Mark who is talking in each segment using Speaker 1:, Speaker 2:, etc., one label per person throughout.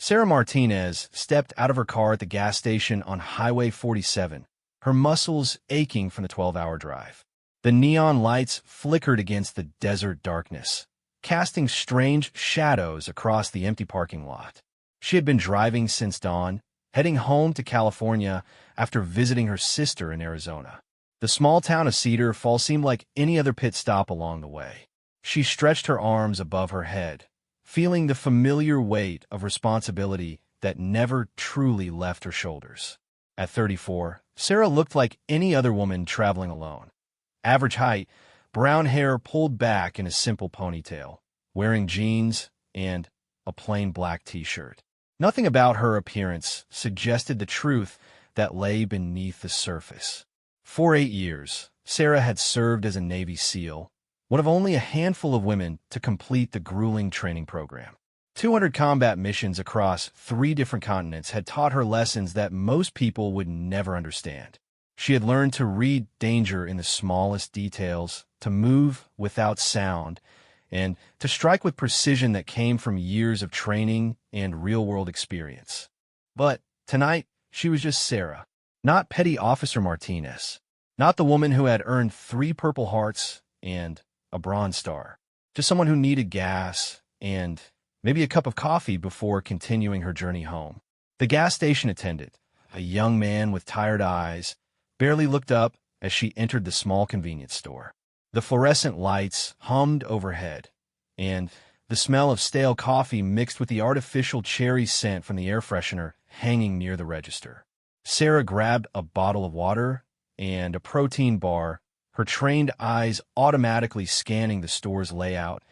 Speaker 1: Sarah Martinez stepped out of her car at the gas station on Highway 47, her muscles aching from the 12-hour drive. The neon lights flickered against the desert darkness, casting strange shadows across the empty parking lot. She had been driving since dawn, heading home to California after visiting her sister in Arizona. The small town of Cedar Falls seemed like any other pit stop along the way. She stretched her arms above her head, feeling the familiar weight of responsibility that never truly left her shoulders. At 34, Sarah looked like any other woman traveling alone. Average height, brown hair pulled back in a simple ponytail, wearing jeans and a plain black t-shirt. Nothing about her appearance suggested the truth that lay beneath the surface. For 8 years, Sarah had served as a Navy SEAL, one of only a handful of women to complete the grueling training program. 200 combat missions across 3 different continents had taught her lessons that most people would never understand. She had learned to read danger in the smallest details, to move without sound, and to strike with precision that came from years of training and real-world experience. But tonight, she was just Sarah, not Petty Officer Martinez, not the woman who had earned 3 Purple Hearts and a Bronze Star, just someone who needed gas and maybe a cup of coffee before continuing her journey home. The gas station attendant, a young man with tired eyes, barely looked up as she entered the small convenience store. The fluorescent lights hummed overhead, and the smell of stale coffee mixed with the artificial cherry scent from the air freshener hanging near the register. Sarah grabbed a bottle of water and a protein bar, her trained eyes automatically scanning the store's layout,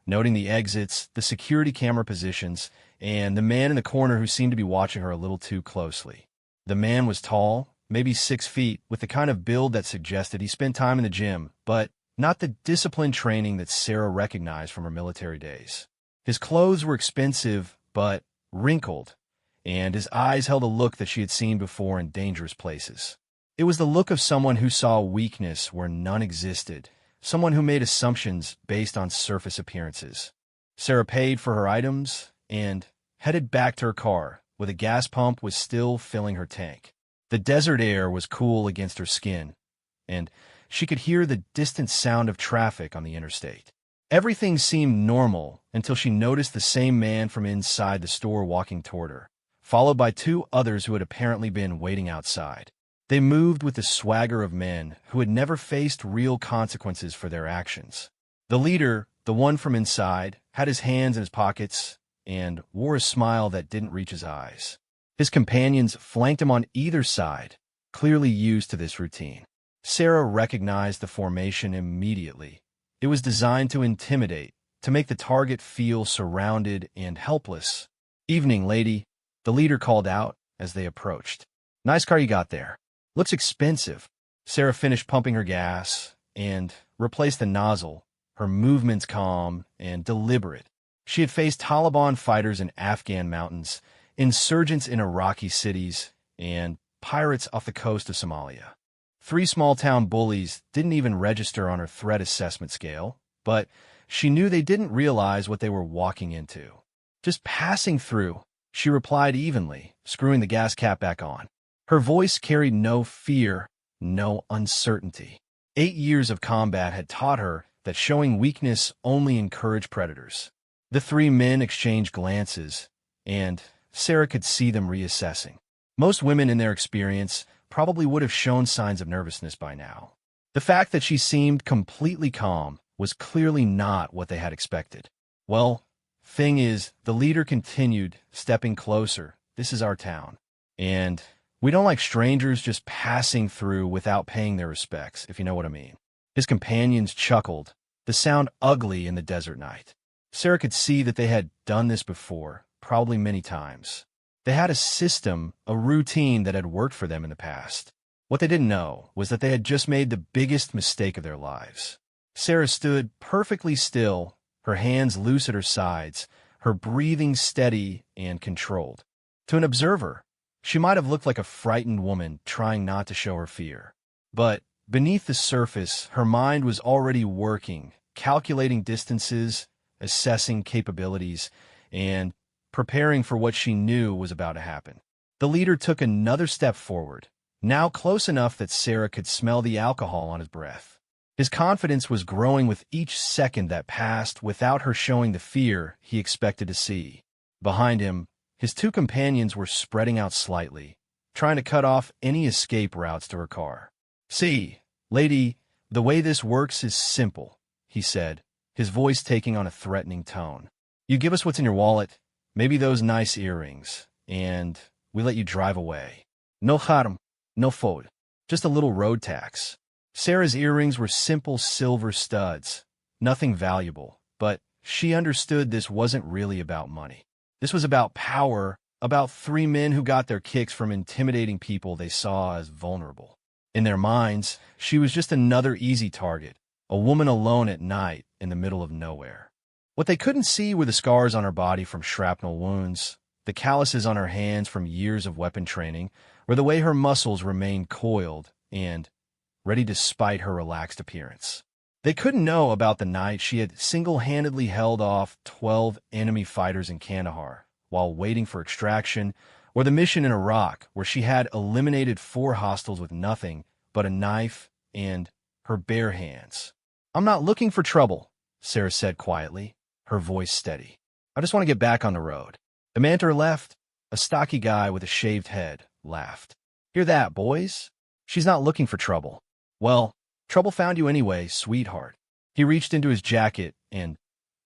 Speaker 1: noting the exits, the security camera positions, and the man in the corner who seemed to be watching her a little too closely. The man was tall, maybe 6 feet, with the kind of build that suggested he spent time in the gym, but not the disciplined training that Sarah recognized from her military days. His clothes were expensive, but wrinkled, and his eyes held a look that she had seen before in dangerous places. It was the look of someone who saw weakness where none existed, someone who made assumptions based on surface appearances. Sarah paid for her items and headed back to her car, where the gas pump was still filling her tank. The desert air was cool against her skin, and she could hear the distant sound of traffic on the interstate. Everything seemed normal until she noticed the same man from inside the store walking toward her, followed by 2 others who had apparently been waiting outside. They moved with the swagger of men who had never faced real consequences for their actions. The leader, the one from inside, had his hands in his pockets and wore a smile that didn't reach his eyes. His companions flanked him on either side, clearly used to this routine. Sarah recognized the formation immediately. It was designed to intimidate, to make the target feel surrounded and helpless. "Evening, lady," the leader called out as they approached. "Nice car you got there. Looks expensive." Sarah finished pumping her gas and replaced the nozzle, her movements calm and deliberate. She had faced Taliban fighters in Afghan mountains, insurgents in Iraqi cities, and pirates off the coast of Somalia. 3 small-town bullies didn't even register on her threat assessment scale, but she knew they didn't realize what they were walking into. "Just passing through," she replied evenly, screwing the gas cap back on. Her voice carried no fear, no uncertainty. 8 years of combat had taught her that showing weakness only encouraged predators. The 3 men exchanged glances, and Sarah could see them reassessing. Most women in their experience probably would have shown signs of nervousness by now. The fact that she seemed completely calm was clearly not what they had expected. "Well, thing is," the leader continued, stepping closer, "this is our town, and we don't like strangers just passing through without paying their respects, if you know what I mean." His companions chuckled, the sound ugly in the desert night. Sarah could see that they had done this before, probably many times. They had a system, a routine that had worked for them in the past. What they didn't know was that they had just made the biggest mistake of their lives. Sarah stood perfectly still, her hands loose at her sides, her breathing steady and controlled. To an observer, she might have looked like a frightened woman trying not to show her fear. But beneath the surface, her mind was already working, calculating distances, assessing capabilities, and preparing for what she knew was about to happen. The leader took another step forward, now close enough that Sarah could smell the alcohol on his breath. His confidence was growing with each second that passed without her showing the fear he expected to see. Behind him, his two companions were spreading out slightly, trying to cut off any escape routes to her car. "See, lady, the way this works is simple," he said, his voice taking on a threatening tone. "You give us what's in your wallet, maybe those nice earrings, and we let you drive away. No harm, no faute, just a little road tax." Sarah's earrings were simple silver studs, nothing valuable, but she understood this wasn't really about money. This was about power, about three men who got their kicks from intimidating people they saw as vulnerable. In their minds, she was just another easy target, a woman alone at night in the middle of nowhere. What they couldn't see were the scars on her body from shrapnel wounds, the calluses on her hands from years of weapon training, or the way her muscles remained coiled and ready despite her relaxed appearance. They couldn't know about the night she had single-handedly held off 12 enemy fighters in Kandahar while waiting for extraction, or the mission in Iraq where she had eliminated 4 hostiles with nothing but a knife and her bare hands. "I'm not looking for trouble," Sarah said quietly, her voice steady. "I just want to get back on the road." The man to her left, a stocky guy with a shaved head, laughed. "Hear that, boys? She's not looking for trouble. Well, trouble found you anyway, sweetheart." He reached into his jacket and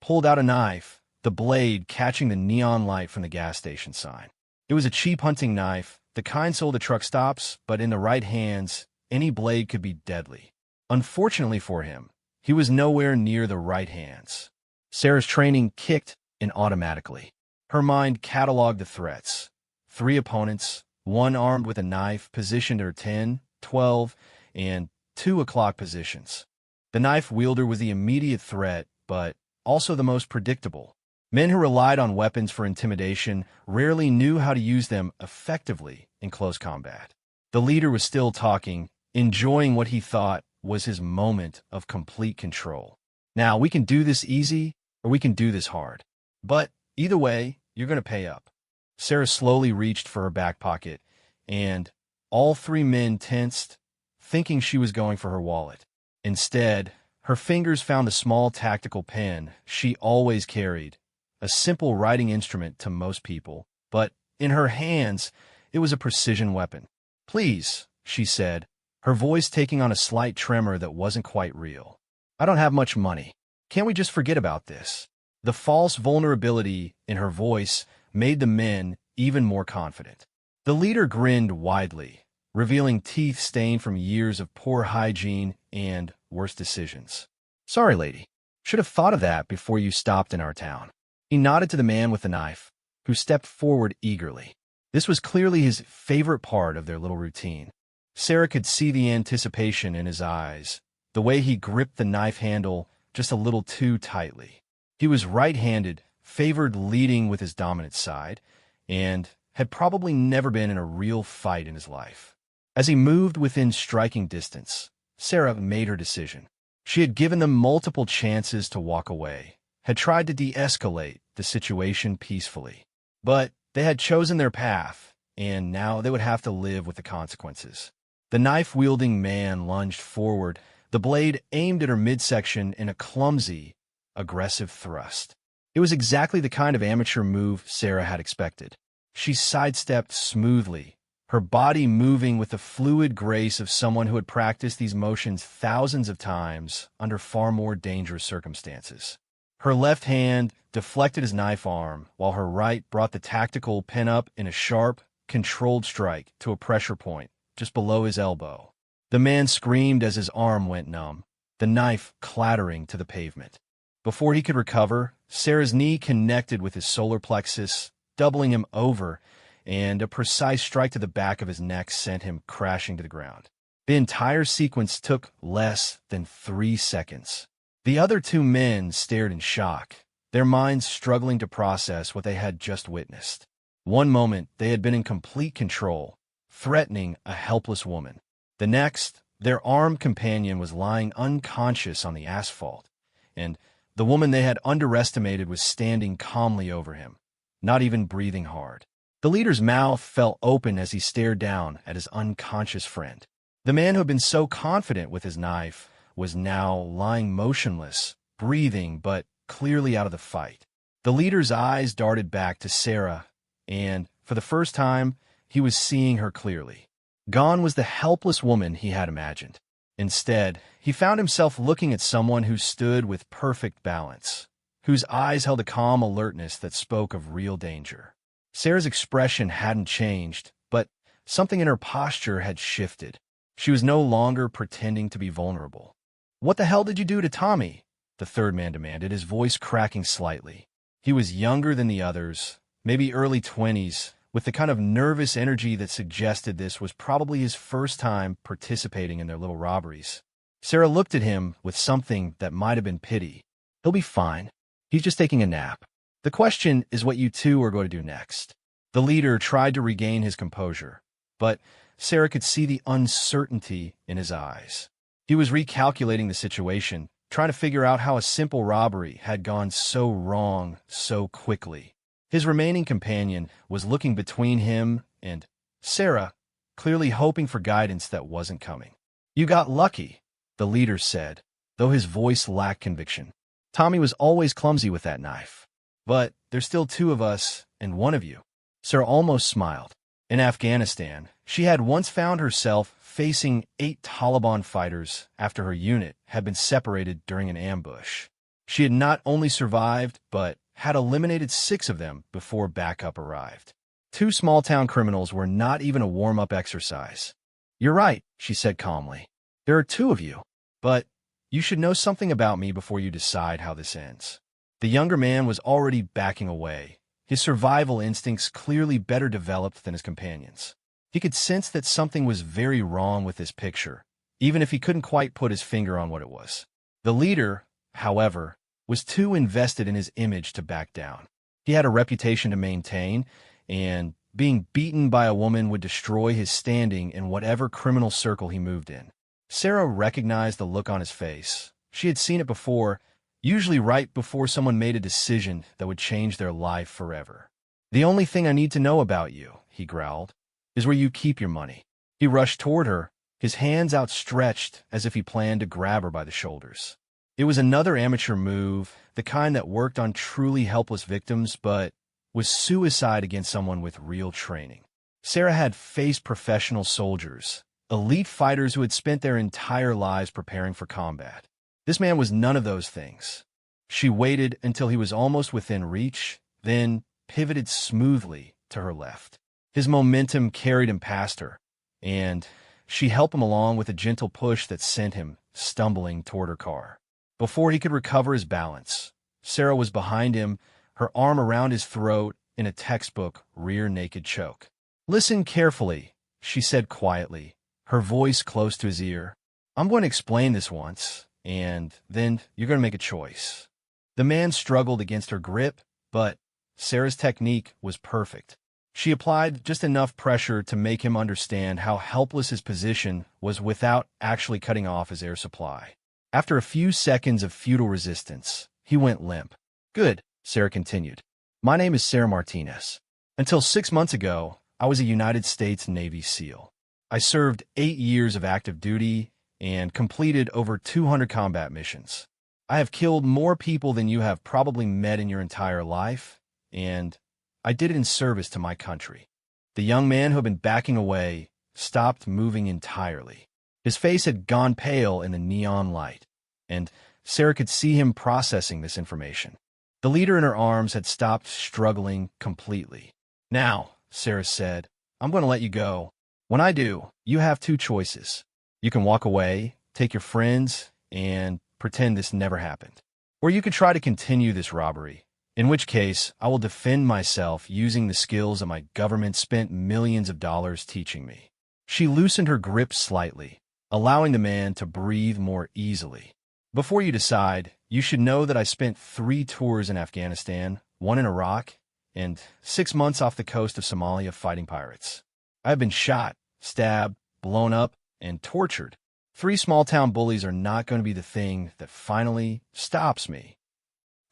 Speaker 1: pulled out a knife, the blade catching the neon light from the gas station sign. It was a cheap hunting knife, the kind sold at truck stops, but in the right hands, any blade could be deadly. Unfortunately for him, he was nowhere near the right hands. Sarah's training kicked in automatically. Her mind cataloged the threats. 3 opponents, 1 armed with a knife, positioned at her 10, 12, and 2 o'clock positions. The knife wielder was the immediate threat, but also the most predictable. Men who relied on weapons for intimidation rarely knew how to use them effectively in close combat. The leader was still talking, enjoying what he thought was his moment of complete control. "Now, we can do this easy, or we can do this hard. But either way, you're going to pay up." Sarah slowly reached for her back pocket, and all 3 men tensed, thinking she was going for her wallet. Instead, her fingers found the small tactical pen she always carried, a simple writing instrument to most people, but in her hands, it was a precision weapon. "Please," she said, her voice taking on a slight tremor that wasn't quite real. "I don't have much money. Can't we just forget about this?" The false vulnerability in her voice made the men even more confident. The leader grinned widely, revealing teeth stained from years of poor hygiene and worse decisions. "Sorry, lady. Should have thought of that before you stopped in our town." He nodded to the man with the knife, who stepped forward eagerly. This was clearly his favorite part of their little routine. Sarah could see the anticipation in his eyes, the way he gripped the knife handle just a little too tightly. He was right-handed, favored leading with his dominant side, and had probably never been in a real fight in his life. As he moved within striking distance, Sarah made her decision. She had given them multiple chances to walk away, had tried to de-escalate the situation peacefully. But they had chosen their path, and now they would have to live with the consequences. The knife-wielding man lunged forward, the blade aimed at her midsection in a clumsy, aggressive thrust. It was exactly the kind of amateur move Sarah had expected. She sidestepped smoothly, her body moving with the fluid grace of someone who had practiced these motions thousands of times under far more dangerous circumstances. Her left hand deflected his knife arm, while her right brought the tactical pen up in a sharp, controlled strike to a pressure point just below his elbow. The man screamed as his arm went numb, the knife clattering to the pavement. Before he could recover, Sarah's knee connected with his solar plexus, doubling him over, and a precise strike to the back of his neck sent him crashing to the ground. The entire sequence took less than 3 seconds. The other 2 men stared in shock, their minds struggling to process what they had just witnessed. One moment, they had been in complete control, threatening a helpless woman. The next, their armed companion was lying unconscious on the asphalt, and the woman they had underestimated was standing calmly over him, not even breathing hard. The leader's mouth fell open as he stared down at his unconscious friend. The man who had been so confident with his knife was now lying motionless, breathing, but clearly out of the fight. The leader's eyes darted back to Sarah, and, for the first time, he was seeing her clearly. Gone was the helpless woman he had imagined. Instead, he found himself looking at someone who stood with perfect balance, whose eyes held a calm alertness that spoke of real danger. Sarah's expression hadn't changed, but something in her posture had shifted. She was no longer pretending to be vulnerable. "What the hell did you do to Tommy?" the third man demanded, his voice cracking slightly. He was younger than the others, maybe early 20s, with the kind of nervous energy that suggested this was probably his first time participating in their little robberies. Sarah looked at him with something that might have been pity. "He'll be fine. He's just taking a nap. The question is what you two are going to do next." The leader tried to regain his composure, but Sarah could see the uncertainty in his eyes. He was recalculating the situation, trying to figure out how a simple robbery had gone so wrong so quickly. His remaining companion was looking between him and Sarah, clearly hoping for guidance that wasn't coming. "You got lucky," the leader said, though his voice lacked conviction. "Tommy was always clumsy with that knife. But there's still two of us and one of you." Sarah almost smiled. In Afghanistan, she had once found herself facing 8 Taliban fighters after her unit had been separated during an ambush. She had not only survived, but had eliminated 6 of them before backup arrived. 2 small-town criminals were not even a warm-up exercise. "You're right," she said calmly. "There are 2 of you, but you should know something about me before you decide how this ends." The younger man was already backing away, his survival instincts clearly better developed than his companions. He could sense that something was very wrong with this picture, even if he couldn't quite put his finger on what it was. The leader, however, was too invested in his image to back down. He had a reputation to maintain, and being beaten by a woman would destroy his standing in whatever criminal circle he moved in. Sarah recognized the look on his face. She had seen it before, usually right before someone made a decision that would change their life forever. "The only thing I need to know about you," he growled, "is where you keep your money." He rushed toward her, his hands outstretched as if he planned to grab her by the shoulders. It was another amateur move, the kind that worked on truly helpless victims, but was suicide against someone with real training. Sarah had faced professional soldiers, elite fighters who had spent their entire lives preparing for combat. This man was none of those things. She waited until he was almost within reach, then pivoted smoothly to her left. His momentum carried him past her, and she helped him along with a gentle push that sent him stumbling toward her car. Before he could recover his balance, Sarah was behind him, her arm around his throat in a textbook rear-naked choke. "Listen carefully," she said quietly, her voice close to his ear. "I'm going to explain this once, and then you're going to make a choice." The man struggled against her grip, but Sarah's technique was perfect. She applied just enough pressure to make him understand how helpless his position was without actually cutting off his air supply. After a few seconds of futile resistance, he went limp. "Good," Sarah continued. "My name is Sarah Martinez. Until 6 months ago, I was a United States Navy SEAL. I served 8 years of active duty and completed over 200 combat missions. I have killed more people than you have probably met in your entire life, and I did it in service to my country." The young man who had been backing away stopped moving entirely. His face had gone pale in the neon light, and Sarah could see him processing this information. The leader in her arms had stopped struggling completely. "Now," Sarah said, "I'm going to let you go. When I do, you have 2 choices. You can walk away, take your friends, and pretend this never happened. Or you could try to continue this robbery, in which case I will defend myself using the skills that my government spent millions of dollars teaching me." She loosened her grip slightly, allowing the man to breathe more easily. "Before you decide, you should know that I spent 3 tours in Afghanistan, 1 in Iraq, and 6 months off the coast of Somalia fighting pirates. I have been shot, stabbed, blown up, and tortured. 3 small-town bullies are not going to be the thing that finally stops me."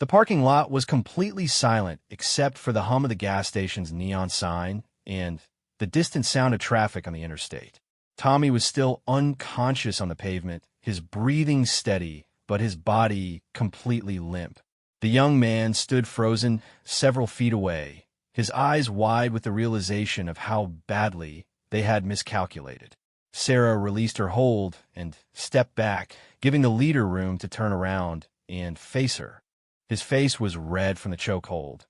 Speaker 1: The parking lot was completely silent except for the hum of the gas station's neon sign and the distant sound of traffic on the interstate. Tommy was still unconscious on the pavement, his breathing steady, but his body completely limp. The young man stood frozen several feet away, his eyes wide with the realization of how badly they had miscalculated. Sarah released her hold and stepped back, giving the leader room to turn around and face her. His face was red from the chokehold,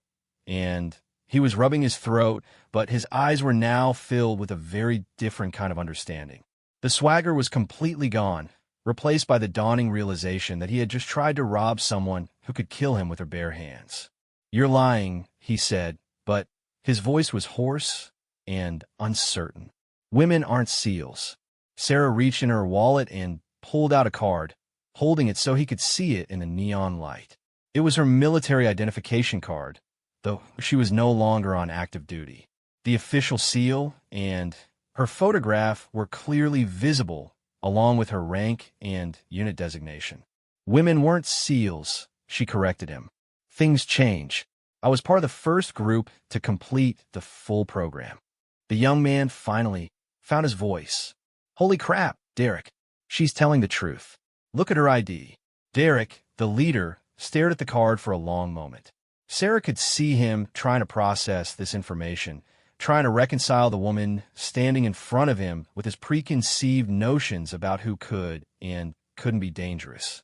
Speaker 1: and he was rubbing his throat, but his eyes were now filled with a very different kind of understanding. The swagger was completely gone, replaced by the dawning realization that he had just tried to rob someone who could kill him with her bare hands. "You're lying," he said, but his voice was hoarse and uncertain. "Women aren't seals." Sarah reached in her wallet and pulled out a card, holding it so he could see it in the neon light. It was her military identification card, though she was no longer on active duty. The official seal and her photograph were clearly visible, along with her rank and unit designation. "Women weren't SEALs," she corrected him. "Things change. I was part of the first group to complete the full program." The young man finally found his voice. "Holy crap, Derek. She's telling the truth. Look at her ID." Derek, the leader, stared at the card for a long moment. Sarah could see him trying to process this information, trying to reconcile the woman standing in front of him with his preconceived notions about who could and couldn't be dangerous.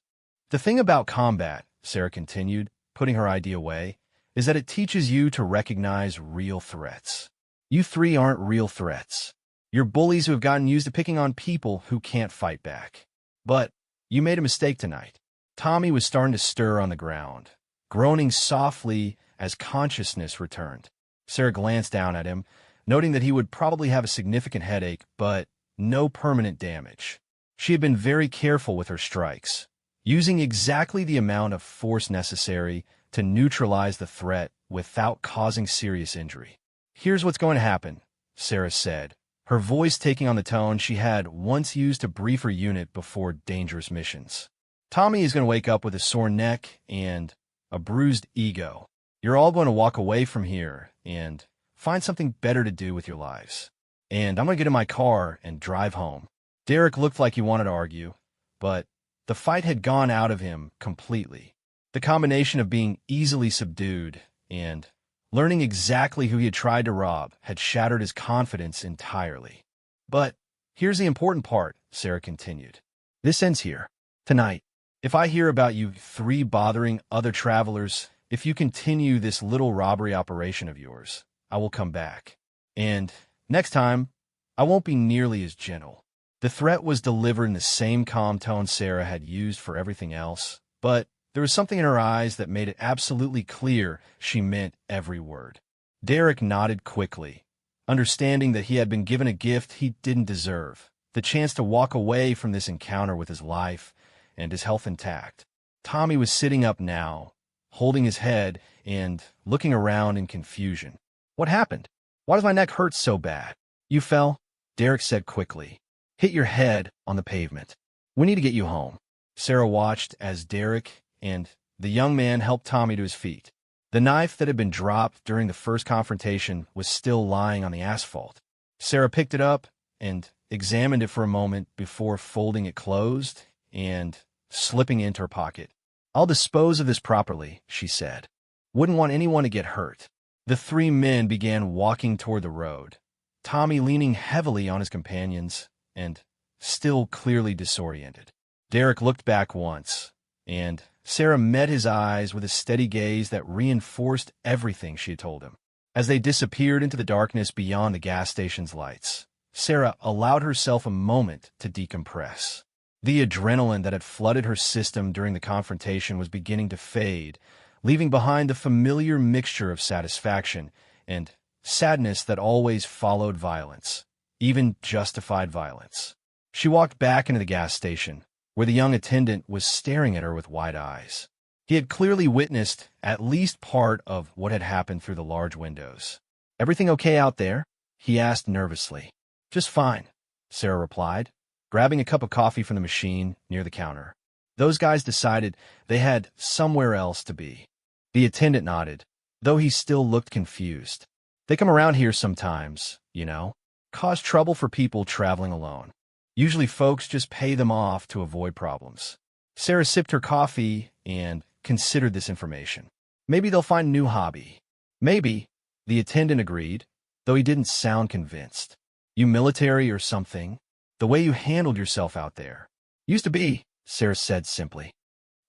Speaker 1: "The thing about combat," Sarah continued, putting her ID away, "is that it teaches you to recognize real threats. You three aren't real threats. You're bullies who have gotten used to picking on people who can't fight back. But you made a mistake tonight." Tommy was starting to stir on the ground, groaning softly as consciousness returned. Sarah glanced down at him, noting that he would probably have a significant headache, but no permanent damage. She had been very careful with her strikes, using exactly the amount of force necessary to neutralize the threat without causing serious injury. "Here's what's going to happen," Sarah said, her voice taking on the tone she had once used to brief her unit before dangerous missions. "Tommy is going to wake up with a sore neck and a bruised ego. You're all going to walk away from here and find something better to do with your lives. And I'm going to get in my car and drive home." Derek looked like he wanted to argue, but the fight had gone out of him completely. The combination of being easily subdued and learning exactly who he had tried to rob had shattered his confidence entirely. "But here's the important part," Sarah continued. "This ends here, tonight. If I hear about you three bothering other travelers, if you continue this little robbery operation of yours, I will come back. And next time, I won't be nearly as gentle." The threat was delivered in the same calm tone Sarah had used for everything else, but there was something in her eyes that made it absolutely clear she meant every word. Derek nodded quickly, understanding that he had been given a gift he didn't deserve, the chance to walk away from this encounter with his life and his health intact. Tommy was sitting up now, holding his head and looking around in confusion. "What happened? Why does my neck hurt so bad?" "You fell," Derek said quickly. "Hit your head on the pavement. We need to get you home." Sarah watched as Derek and the young man helped Tommy to his feet. The knife that had been dropped during the first confrontation was still lying on the asphalt. Sarah picked it up and examined it for a moment before folding it closed and slipping it into her pocket. "I'll dispose of this properly," she said. "Wouldn't want anyone to get hurt." The three men began walking toward the road, Tommy leaning heavily on his companions and still clearly disoriented. Derek looked back once, and Sarah met his eyes with a steady gaze that reinforced everything she had told him. As they disappeared into the darkness beyond the gas station's lights, Sarah allowed herself a moment to decompress. The adrenaline that had flooded her system during the confrontation was beginning to fade, leaving behind the familiar mixture of satisfaction and sadness that always followed violence, even justified violence. She walked back into the gas station, where the young attendant was staring at her with wide eyes. He had clearly witnessed at least part of what had happened through the large windows. "Everything okay out there?" he asked nervously. "Just fine," Sarah replied, grabbing a cup of coffee from the machine near the counter. Those guys decided they had somewhere else to be. The attendant nodded, though he still looked confused. They come around here sometimes, you know, cause trouble for people traveling alone. Usually folks just pay them off to avoid problems. Sarah sipped her coffee and considered this information. Maybe they'll find a new hobby. Maybe, the attendant agreed, though he didn't sound convinced. You military or something? The way you handled yourself out there. Used to be, Sarah said simply.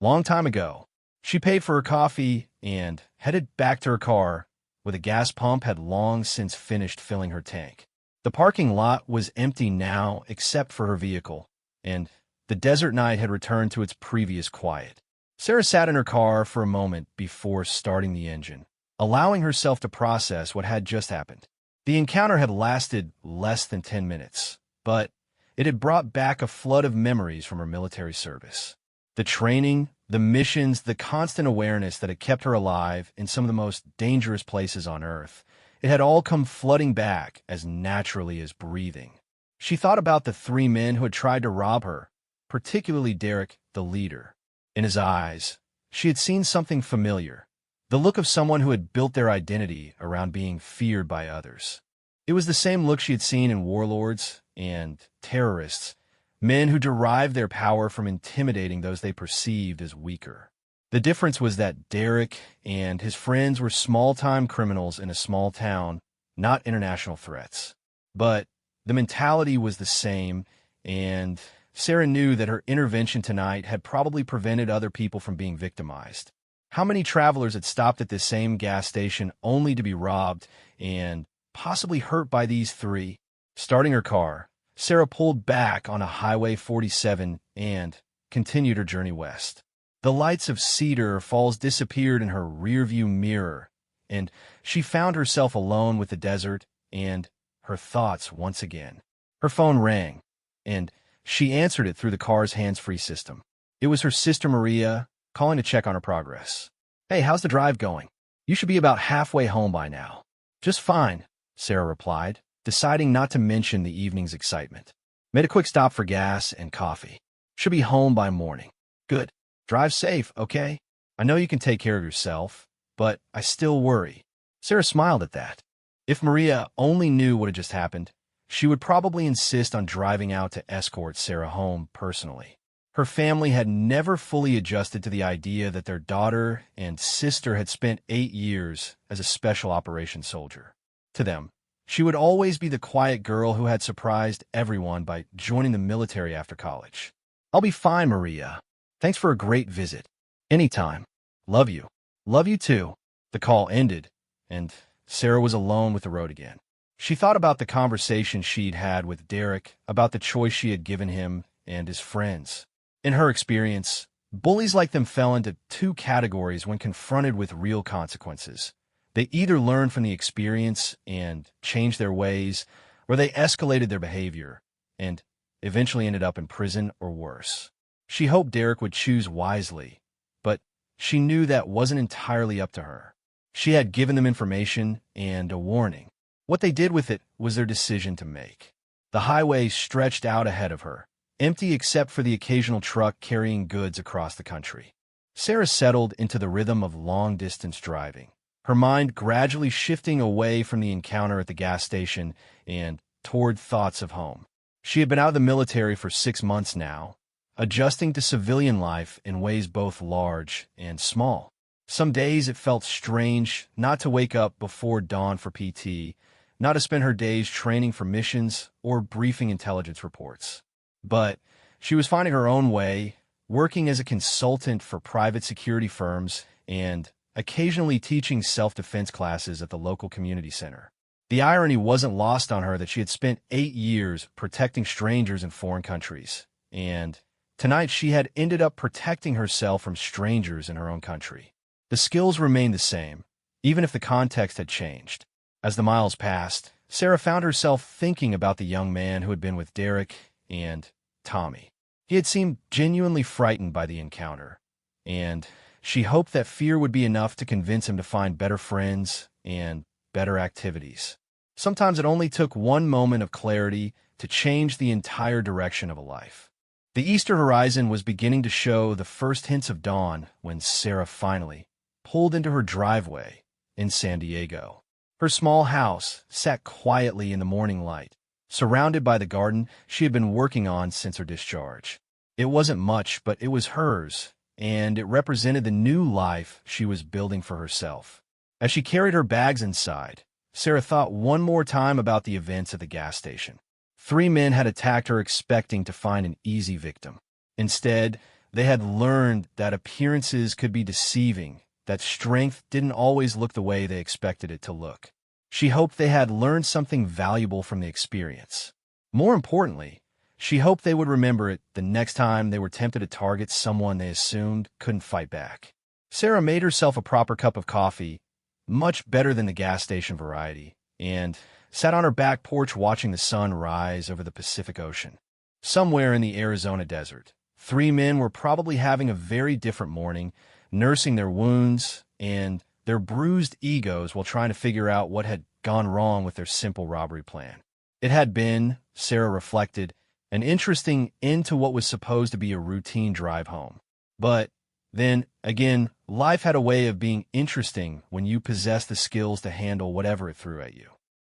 Speaker 1: Long time ago. She paid for her coffee and headed back to her car, where the gas pump had long since finished filling her tank. The parking lot was empty now except for her vehicle, and the desert night had returned to its previous quiet. Sarah sat in her car for a moment before starting the engine, allowing herself to process what had just happened. The encounter had lasted less than 10 minutes, but it had brought back a flood of memories from her military service. The training, the missions, the constant awareness that had kept her alive in some of the most dangerous places on Earth, it had all come flooding back as naturally as breathing. She thought about the 3 men who had tried to rob her, particularly Derek, the leader. In his eyes, she had seen something familiar, the look of someone who had built their identity around being feared by others. It was the same look she had seen in warlords and terrorists, men who derived their power from intimidating those they perceived as weaker. The difference was that Derek and his friends were small-time criminals in a small town, not international threats. But the mentality was the same, and Sarah knew that her intervention tonight had probably prevented other people from being victimized. How many travelers had stopped at this same gas station only to be robbed and possibly hurt by these 3? Starting her car, Sarah pulled back on a Highway 47 and continued her journey west. The lights of Cedar Falls disappeared in her rearview mirror, and she found herself alone with the desert and her thoughts once again. Her phone rang, and she answered it through the car's hands-free system. It was her sister Maria, calling to check on her progress. Hey, how's the drive going? You should be about halfway home by now. Just fine, Sarah replied, deciding not to mention the evening's excitement. Made a quick stop for gas and coffee. Should be home by morning. Good. Drive safe, okay? I know you can take care of yourself, but I still worry. Sarah smiled at that. If Maria only knew what had just happened, she would probably insist on driving out to escort Sarah home personally. Her family had never fully adjusted to the idea that their daughter and sister had spent 8 years as a special operations soldier. To them, she would always be the quiet girl who had surprised everyone by joining the military after college. I'll be fine, Maria. Thanks for a great visit. Anytime. Love you. Love you too. The call ended, and Sarah was alone with the road again. She thought about the conversation she'd had with Derek, about the choice she had given him and his friends. In her experience, bullies like them fell into 2 categories when confronted with real consequences. They either learned from the experience and changed their ways, or they escalated their behavior and eventually ended up in prison or worse. She hoped Derek would choose wisely, but she knew that wasn't entirely up to her. She had given them information and a warning. What they did with it was their decision to make. The highway stretched out ahead of her, empty except for the occasional truck carrying goods across the country. Sarah settled into the rhythm of long-distance driving, her mind gradually shifting away from the encounter at the gas station and toward thoughts of home. She had been out of the military for 6 months now, adjusting to civilian life in ways both large and small. Some days it felt strange not to wake up before dawn for PT, not to spend her days training for missions or briefing intelligence reports. But she was finding her own way, working as a consultant for private security firms and occasionally teaching self-defense classes at the local community center. The irony wasn't lost on her that she had spent 8 years protecting strangers in foreign countries, and tonight she had ended up protecting herself from strangers in her own country. The skills remained the same, even if the context had changed. As the miles passed, Sarah found herself thinking about the young man who had been with Derek and Tommy. He had seemed genuinely frightened by the encounter, and she hoped that fear would be enough to convince him to find better friends and better activities. Sometimes it only took one moment of clarity to change the entire direction of a life. The eastern horizon was beginning to show the first hints of dawn when Sarah finally pulled into her driveway in San Diego. Her small house sat quietly in the morning light, surrounded by the garden she had been working on since her discharge. It wasn't much, but it was hers, and it represented the new life she was building for herself. As she carried her bags inside, Sarah thought one more time about the events at the gas station. 3 men had attacked her expecting to find an easy victim. Instead, they had learned that appearances could be deceiving, that strength didn't always look the way they expected it to look. She hoped they had learned something valuable from the experience. More importantly, she hoped they would remember it the next time they were tempted to target someone they assumed couldn't fight back. Sarah made herself a proper cup of coffee, much better than the gas station variety, and sat on her back porch watching the sun rise over the Pacific Ocean. Somewhere in the Arizona desert, 3 men were probably having a very different morning, nursing their wounds and their bruised egos while trying to figure out what had gone wrong with their simple robbery plan. It had been, Sarah reflected, an interesting end to what was supposed to be a routine drive home. But then, again, life had a way of being interesting when you possess the skills to handle whatever it threw at you.